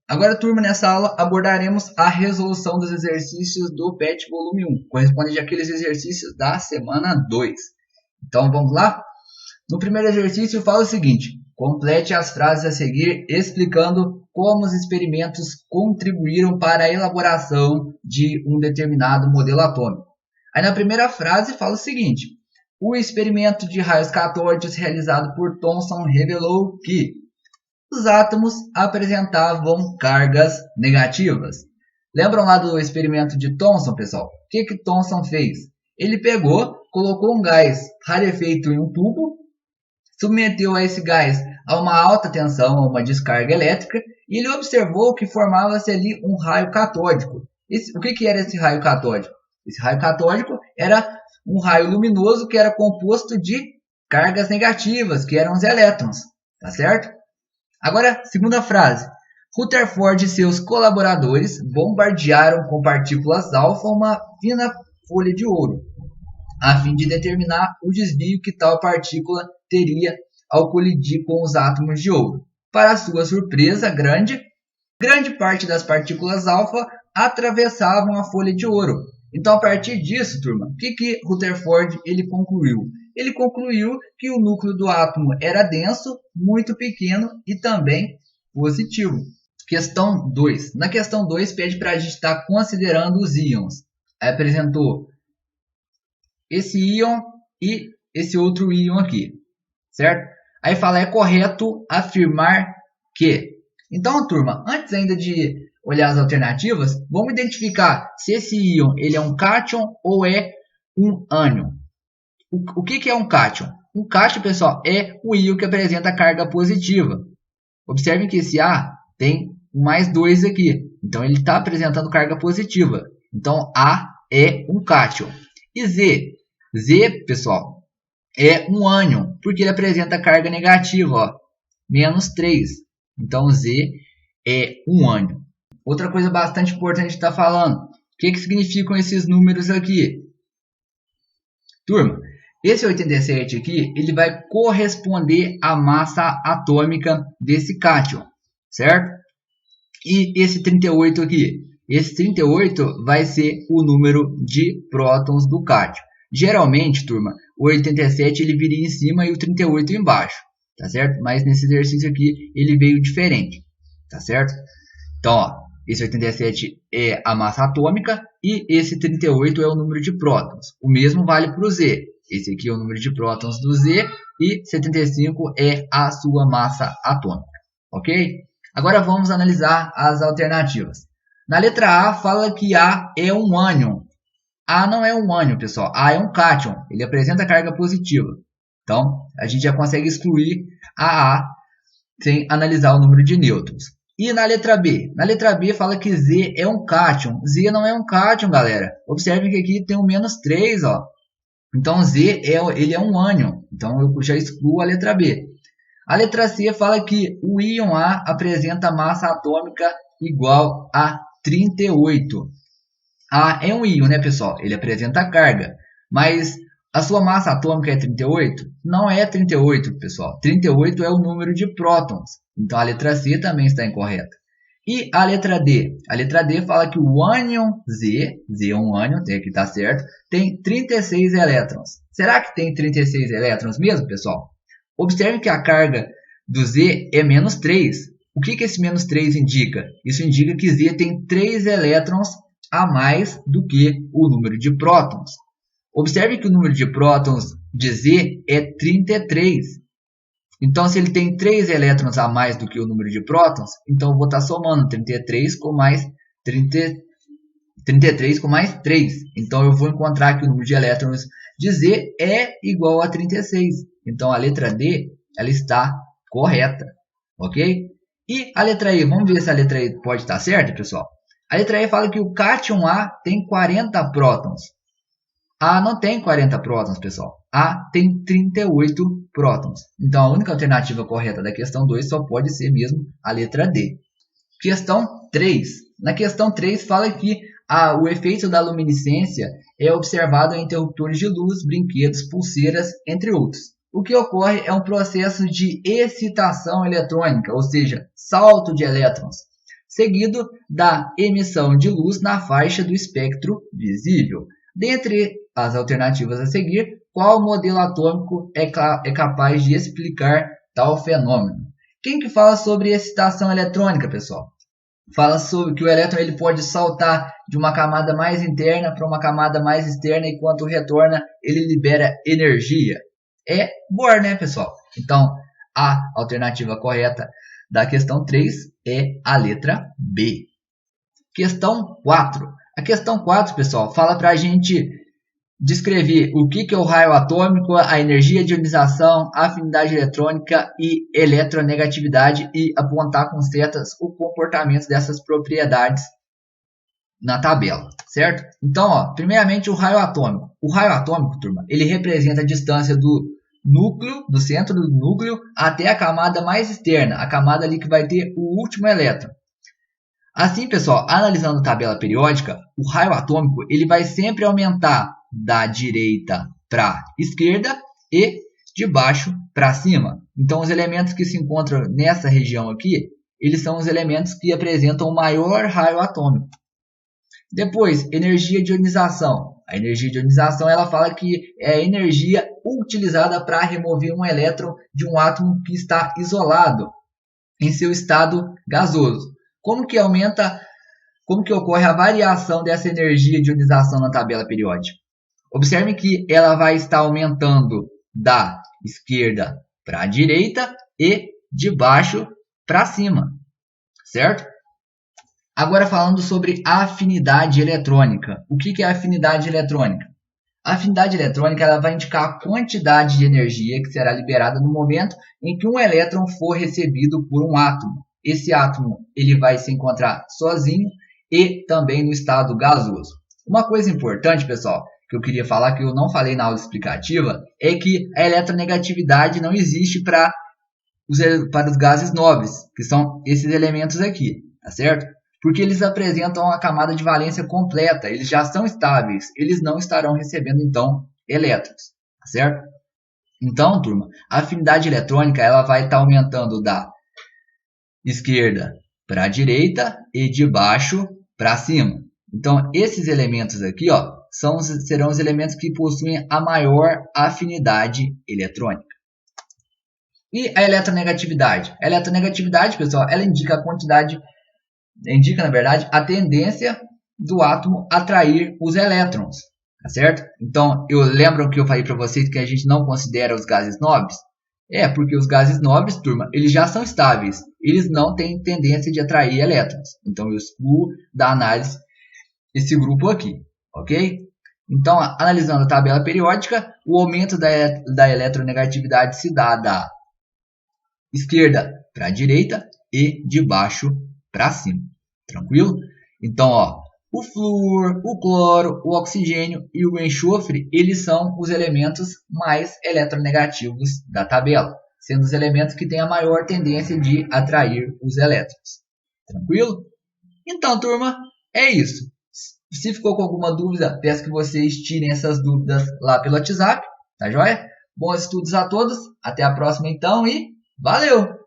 Agora, turma, nessa aula abordaremos a resolução dos exercícios do PET volume 1, correspondente àqueles exercícios da semana 2. Então, vamos lá? No primeiro exercício, fala o seguinte: complete as frases a seguir explicando como os experimentos contribuíram para a elaboração de um determinado modelo atômico. Aí, na primeira frase, fala o seguinte: o experimento de raios catódicos realizado por Thomson revelou que os átomos apresentavam cargas negativas. Lembram lá do experimento de Thomson, pessoal? O que Thomson fez? Ele pegou, colocou um gás rarefeito em um tubo, submeteu a esse gás a uma alta tensão, a uma descarga elétrica, e ele observou que formava-se ali um raio catódico. O que era esse raio catódico? Esse raio catódico era um raio luminoso que era composto de cargas negativas, que eram os elétrons, tá certo? Agora, segunda frase. Rutherford e seus colaboradores bombardearam com partículas alfa uma fina folha de ouro, a fim de determinar o desvio que tal partícula teria ao colidir com os átomos de ouro. Para sua surpresa grande parte das partículas alfa atravessavam a folha de ouro. Então, a partir disso, turma, o que Rutherford ele concluiu? Ele concluiu que o núcleo do átomo era denso, muito pequeno e também positivo. Questão 2. Na questão 2, pede para a gente estar considerando os íons. Aí apresentou esse íon e esse outro íon aqui, certo? Aí fala, é correto afirmar que. Então, turma, antes ainda de olhar as alternativas, vamos identificar se esse íon ele é um cátion ou é um ânion. O que é um cátion? Um cátion, pessoal, é o íon que apresenta carga positiva. Observem que esse A tem mais 2 aqui. Então, ele está apresentando carga positiva. Então, A é um cátion. E Z? Z, pessoal, é um ânion, porque ele apresenta carga negativa, ó, menos 3. Então, Z é um ânion. Outra coisa bastante importante estar falando. O que significam esses números aqui? Turma, esse 87 aqui, ele vai corresponder à massa atômica desse cátion, certo? E esse 38 aqui, esse 38 vai ser o número de prótons do cátion. Geralmente, turma, o 87 ele viria em cima e o 38 embaixo, tá certo? Mas nesse exercício aqui, ele veio diferente, tá certo? Então, ó, esse 87 é a massa atômica e esse 38 é o número de prótons. O mesmo vale para o Z. Esse aqui é o número de prótons do Z e 75 é a sua massa atômica, ok? Agora vamos analisar as alternativas. Na letra A fala que A é um ânion. A não é um ânion, pessoal. A é um cátion. Ele apresenta carga positiva. Então, a gente já consegue excluir a A sem analisar o número de nêutrons. E na letra B? Na letra B fala que Z é um cátion. Z não é um cátion, galera. Observem que aqui tem um menos 3, ó. Então, Z ele é um ânion. Então, eu já excluo a letra B. A letra C fala que o íon A apresenta massa atômica igual a 38. A é um íon, né, pessoal? Ele apresenta carga. Mas a sua massa atômica é 38? Não é 38, pessoal. 38 é o número de prótons. Então, a letra C também está incorreta. E a letra D? A letra D fala que o ânion Z é um ânion, aqui está certo, tem 36 elétrons. Será que tem 36 elétrons mesmo, pessoal? Observe que a carga do Z é menos 3. O que esse menos 3 indica? Isso indica que Z tem 3 elétrons a mais do que o número de prótons. Observe que o número de prótons de Z é 33. Então, se ele tem 3 elétrons a mais do que o número de prótons, então eu vou estar somando 33 com mais 33 com mais 3. Então, eu vou encontrar que o número de elétrons de Z é igual a 36. Então, a letra D ela está correta, ok? E a letra E, vamos ver se a letra E pode estar certa, pessoal? A letra E fala que o cátion A tem 40 prótons. A não tem 40 prótons, pessoal. A tem 38 prótons. Então, a única alternativa correta da questão 2 só pode ser mesmo a letra D. Questão 3. Na questão 3 fala que o efeito da luminescência é observado em interruptores de luz, brinquedos, pulseiras, entre outros. O que ocorre é um processo de excitação eletrônica, ou seja, salto de elétrons. seguido da emissão de luz na faixa do espectro visível. Dentre as alternativas a seguir, qual modelo atômico é capaz de explicar tal fenômeno? Quem que fala sobre excitação eletrônica, pessoal? Fala sobre que o elétron ele pode saltar de uma camada mais interna para uma camada mais externa e quando retorna ele libera energia. É Bohr, né, pessoal? Então, a alternativa correta da questão 3 é a letra B. Questão 4. A questão 4, pessoal, fala para a gente descrever o que é o raio atômico, a energia de ionização, a afinidade eletrônica e eletronegatividade e apontar com setas o comportamento dessas propriedades na tabela, certo? Então, ó, primeiramente o raio atômico. O raio atômico, turma, ele representa a distância do núcleo, do centro do núcleo até a camada mais externa, a camada ali que vai ter o último elétron. Assim, pessoal, analisando a tabela periódica, o raio atômico ele vai sempre aumentar da direita para a esquerda e de baixo para cima. Então, os elementos que se encontram nessa região aqui, eles são os elementos que apresentam o maior raio atômico. Depois, energia de ionização. A energia de ionização ela fala que é a energia utilizada para remover um elétron de um átomo que está isolado em seu estado gasoso. Como que ocorre a variação dessa energia de ionização na tabela periódica? Observe que ela vai estar aumentando da esquerda para a direita e de baixo para cima, certo? Agora falando sobre a afinidade eletrônica. O que é a afinidade eletrônica? A afinidade eletrônica ela vai indicar a quantidade de energia que será liberada no momento em que um elétron for recebido por um átomo. Esse átomo ele vai se encontrar sozinho e também no estado gasoso. Uma coisa importante, pessoal, que eu queria falar, que eu não falei na aula explicativa, é que a eletronegatividade não existe para os gases nobres, que são esses elementos aqui, tá certo? Porque eles apresentam a camada de valência completa, eles já são estáveis, eles não estarão recebendo, então, elétrons, tá certo? Então, turma, a afinidade eletrônica ela vai estar aumentando da esquerda para a direita e de baixo para cima. Então, esses elementos aqui, ó, serão os elementos que possuem a maior afinidade eletrônica. E a eletronegatividade? A eletronegatividade, pessoal, ela indica a quantidade, na verdade, a tendência do átomo a atrair os elétrons, tá certo? Então, lembram que eu falei para vocês que a gente não considera os gases nobres? É, porque os gases nobres, turma, eles já são estáveis, eles não têm tendência de atrair elétrons. Então, eu excluo da análise esse grupo aqui, ok? Então, analisando a tabela periódica, o aumento da eletronegatividade se dá da esquerda para a direita e de baixo para cima. Tranquilo? Então, ó, o flúor, o cloro, o oxigênio e o enxofre, eles são os elementos mais eletronegativos da tabela, sendo os elementos que têm a maior tendência de atrair os elétrons. Tranquilo? Então, turma, é isso. Se ficou com alguma dúvida, peço que vocês tirem essas dúvidas lá pelo WhatsApp, tá joia? Bons estudos a todos, até a próxima então e valeu!